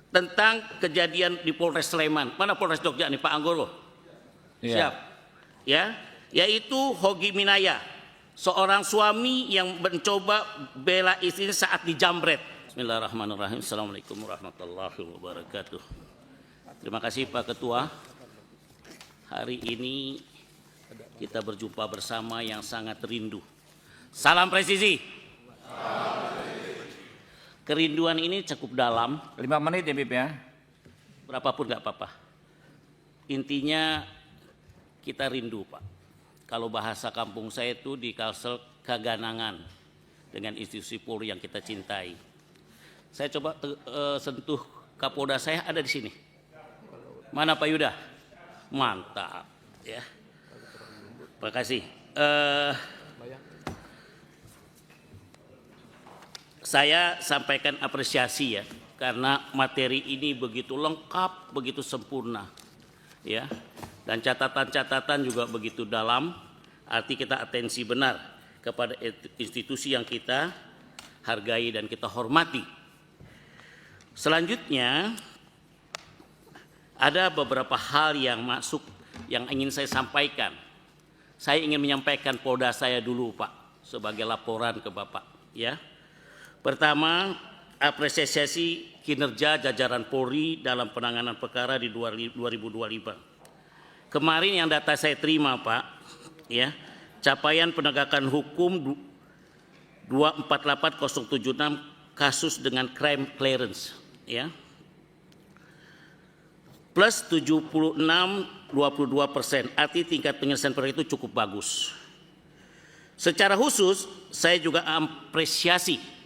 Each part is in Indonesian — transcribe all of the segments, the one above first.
tentang kejadian di Polres Sleman. Mana Polres Jogja nih Pak Anggoro? Siap. Ya, yaitu Hogi Minaya, seorang suami yang mencoba bela istrinya saat dijamret. Bismillahirrahmanirrahim. Assalamualaikum warahmatullahi wabarakatuh. Terima kasih Pak Ketua. Hari ini kita berjumpa bersama yang sangat rindu. Salam presisi. Kerinduan ini cukup dalam. 5 menit ya Bib ya. Berapapun nggak apa-apa. Intinya kita rindu Pak. Kalau bahasa kampung saya itu di Kalsel keganangan dengan institusi Polri yang kita cintai. Saya coba sentuh Kapolda saya ada di sini. Mana Pak Yuda? Mantap ya. Terima kasih. Saya sampaikan apresiasi ya, karena materi ini begitu lengkap, begitu sempurna, ya, dan catatan-catatan juga begitu dalam. Arti kita atensi benar kepada institusi yang kita hargai dan kita hormati. Selanjutnya ada beberapa hal yang masuk yang ingin saya sampaikan. Saya ingin menyampaikan Polda saya dulu Pak, sebagai laporan ke Bapak, ya. Pertama, apresiasi kinerja jajaran Polri dalam penanganan perkara di 2025. Kemarin yang data saya terima Pak, ya, capaian penegakan hukum 248076 kasus dengan crime clearance, ya, plus 76,22%, arti tingkat penyelesaian perkara itu cukup bagus. Secara khusus, saya juga apresiasi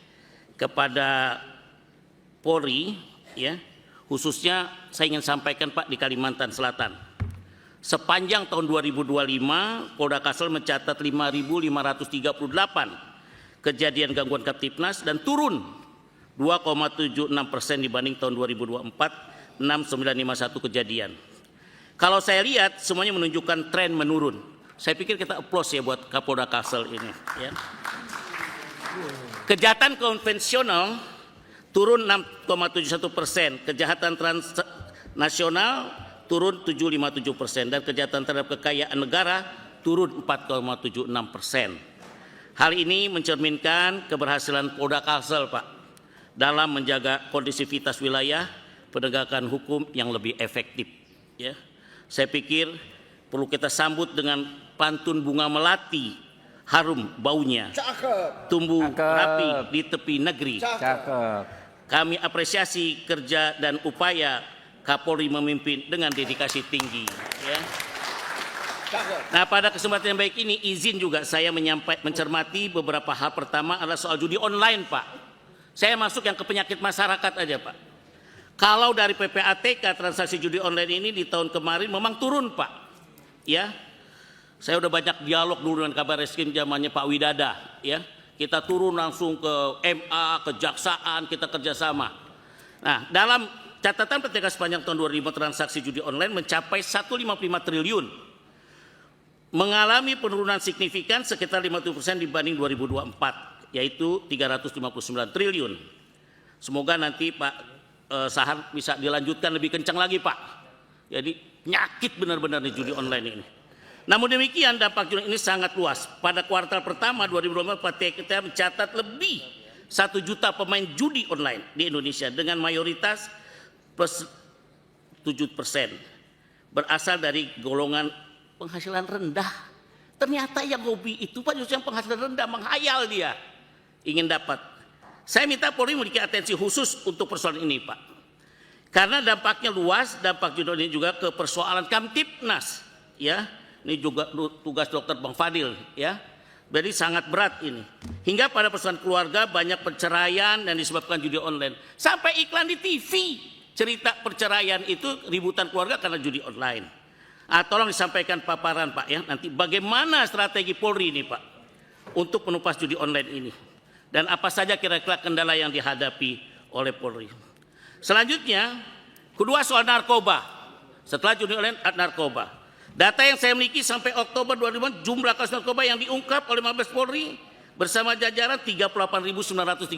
kepada Polri, ya, khususnya saya ingin sampaikan Pak di Kalimantan Selatan. Sepanjang tahun 2025, Polda Kalsel mencatat 5.538 kejadian gangguan Kamtipnas dan turun 2,76% dibanding tahun 2024, 6.951 kejadian. Kalau saya lihat semuanya menunjukkan tren menurun. Saya pikir kita applause ya buat Kapolda Kalsel ini, ya. Kejahatan konvensional turun 6,71%, kejahatan transnasional turun 7,57% dan kejahatan terhadap kekayaan negara turun 4,76%. Hal ini mencerminkan keberhasilan Polda Kalsel Pak dalam menjaga kondisivitas wilayah penegakan hukum yang lebih efektif, ya. Saya pikir perlu kita sambut dengan pantun bunga melati. Harum baunya, tumbuh rapi di tepi negeri. Kami apresiasi kerja dan upaya Kapolri memimpin dengan dedikasi tinggi, ya. Nah, pada kesempatan yang baik ini izin juga saya mencermati beberapa hal. Pertama adalah soal judi online Pak. Saya masuk yang ke penyakit masyarakat aja Pak. Kalau dari PPATK transaksi judi online ini di tahun kemarin memang turun Pak, ya. Saya udah banyak dialog dulu dengan Kabar Reskrim zamannya Pak Widada, ya. Kita turun langsung ke MA, kejaksaan, kita kerjasama. Nah, dalam catatan PTK sepanjang tahun 2005 transaksi judi online mencapai 155 triliun. Mengalami penurunan signifikan sekitar 50% dibanding 2024, yaitu 359 triliun. Semoga nanti Pak Sahar bisa dilanjutkan lebih kencang lagi Pak. Jadi nyakit benar-benar di judi online ini. Namun demikian dampak judi ini sangat luas. Pada kuartal pertama 2024 kita mencatat lebih 1 juta pemain judi online di Indonesia dengan mayoritas plus 7% berasal dari golongan penghasilan rendah. Ternyata yang hobi itu Pak justru yang penghasilan rendah, menghayal dia ingin dapat. Saya minta Polri memiliki atensi khusus untuk persoalan ini Pak. Karena dampaknya luas, dampak judi ini juga ke persoalan Kamtipnas, ya. Ini juga tugas Dokter Bang Fadil, ya. Jadi sangat berat ini. Hingga pada persoalan keluarga banyak perceraian dan disebabkan judi online. Sampai iklan di TV cerita perceraian itu ributan keluarga karena judi online. Tolong disampaikan paparan Pak, ya. Nanti bagaimana strategi Polri ini Pak untuk menumpas judi online ini. Dan apa saja kira-kira kendala yang dihadapi oleh Polri. Selanjutnya, kedua soal narkoba. Setelah judi online, narkoba. Data yang saya miliki sampai Oktober 2005 jumlah kasus narkoba yang diungkap oleh Mabes Polri bersama jajaran 38.934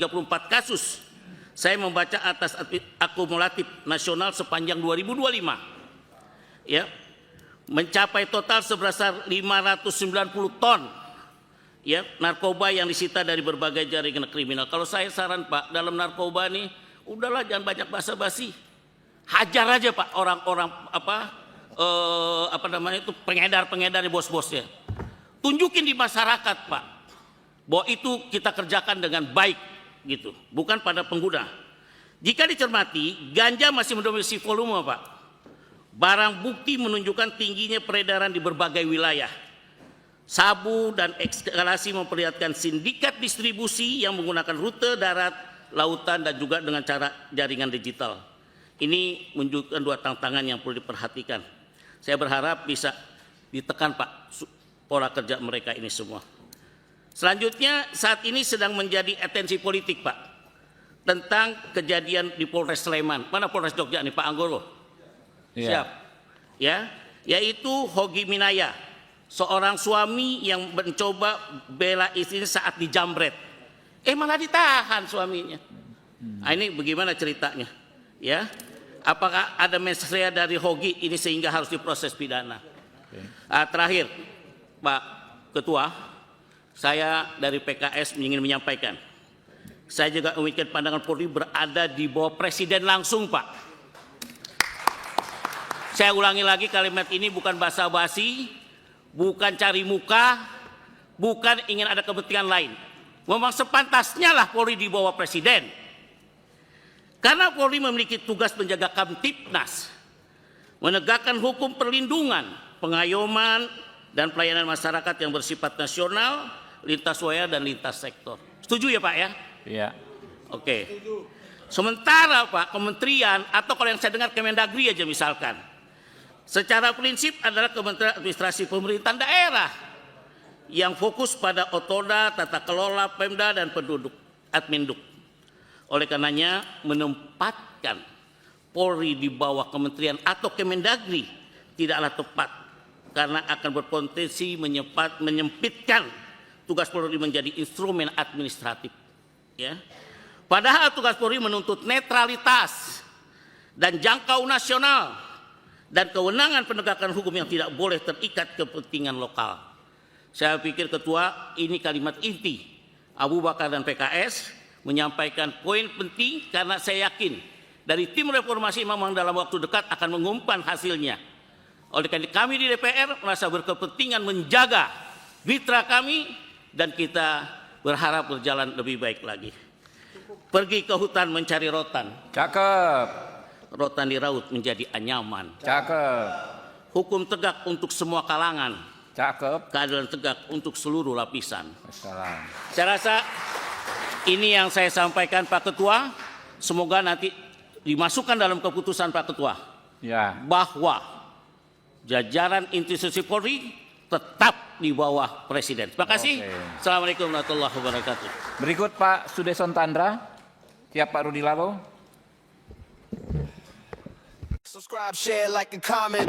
kasus. Saya membaca atas akumulatif nasional sepanjang 2025, ya, mencapai total sebesar 590 ton, ya, narkoba yang disita dari berbagai jaringan kriminal. Kalau saya saran Pak, dalam narkoba nih, udahlah jangan banyak basa-basi, hajar aja Pak orang-orang pengedar-pengedar bos-bosnya. Tunjukin di masyarakat Pak, bahwa itu kita kerjakan dengan baik gitu, bukan pada pengguna. Jika dicermati, ganja masih mendominasi volume Pak. Barang bukti menunjukkan tingginya peredaran di berbagai wilayah. Sabu dan eskalasi memperlihatkan sindikat distribusi yang menggunakan rute darat, lautan, dan juga dengan cara jaringan digital. Ini menunjukkan dua tantangan yang perlu diperhatikan. Saya berharap bisa ditekan Pak pola kerja mereka ini semua. Selanjutnya, saat ini sedang menjadi atensi politik Pak, tentang kejadian di Polres Sleman. Mana Polres Jogja nih Pak Anggoro? Siap. Ya, yaitu Hogi Minaya, seorang suami yang mencoba bela istrinya saat dijamret. Malah ditahan suaminya. Nah, ini bagaimana ceritanya? Ya, apakah ada mens rea dari Hogi ini sehingga harus diproses pidana? Terakhir, Pak Ketua, saya dari PKS ingin menyampaikan, saya juga memiliki pandangan Polri berada di bawah Presiden langsung Pak. Saya ulangi lagi, kalimat ini bukan basa-basi, bukan cari muka, bukan ingin ada kepentingan lain. Memang sepantasnya lah Polri di bawah Presiden. Karena Polri memiliki tugas menjaga Kamtipnas, menegakkan hukum perlindungan, pengayoman, dan pelayanan masyarakat yang bersifat nasional, lintas wilayah dan lintas sektor. Setuju ya Pak ya? Iya. Oke. Sementara Pak, kementerian atau kalau yang saya dengar Kemendagri aja misalkan, secara prinsip adalah Kementerian Administrasi Pemerintahan Daerah yang fokus pada otoda, tata kelola, Pemda, dan penduduk, Adminduk. Oleh karenanya menempatkan Polri di bawah kementerian atau Kemendagri tidaklah tepat, karena akan berpotensi menyempitkan tugas Polri menjadi instrumen administratif. Ya. Padahal tugas Polri menuntut netralitas dan jangkau nasional dan kewenangan penegakan hukum yang tidak boleh terikat kepentingan lokal. Saya pikir Ketua, ini kalimat inti Abu Bakar dan PKS menyampaikan poin penting, karena saya yakin dari tim reformasi memang dalam waktu dekat akan mengumumkan hasilnya. Oleh karena kami di DPR merasa berkepentingan menjaga mitra kami, dan kita berharap berjalan lebih baik lagi. Pergi ke hutan mencari rotan. Cakep. Rotan diraut menjadi anyaman. Cakep. Hukum tegak untuk semua kalangan. Cakep. Keadilan tegak untuk seluruh lapisan. Wassalam. Saya rasa ini yang saya sampaikan Pak Ketua. Semoga nanti dimasukkan dalam keputusan Pak Ketua. Ya. Bahwa jajaran institusi Polri tetap di bawah Presiden. Terima kasih. Assalamualaikum warahmatullahi wabarakatuh. Berikut Pak Sudeson Tandra. Siap Pak Rudi Lalo. Subscribe, share, like, and comment.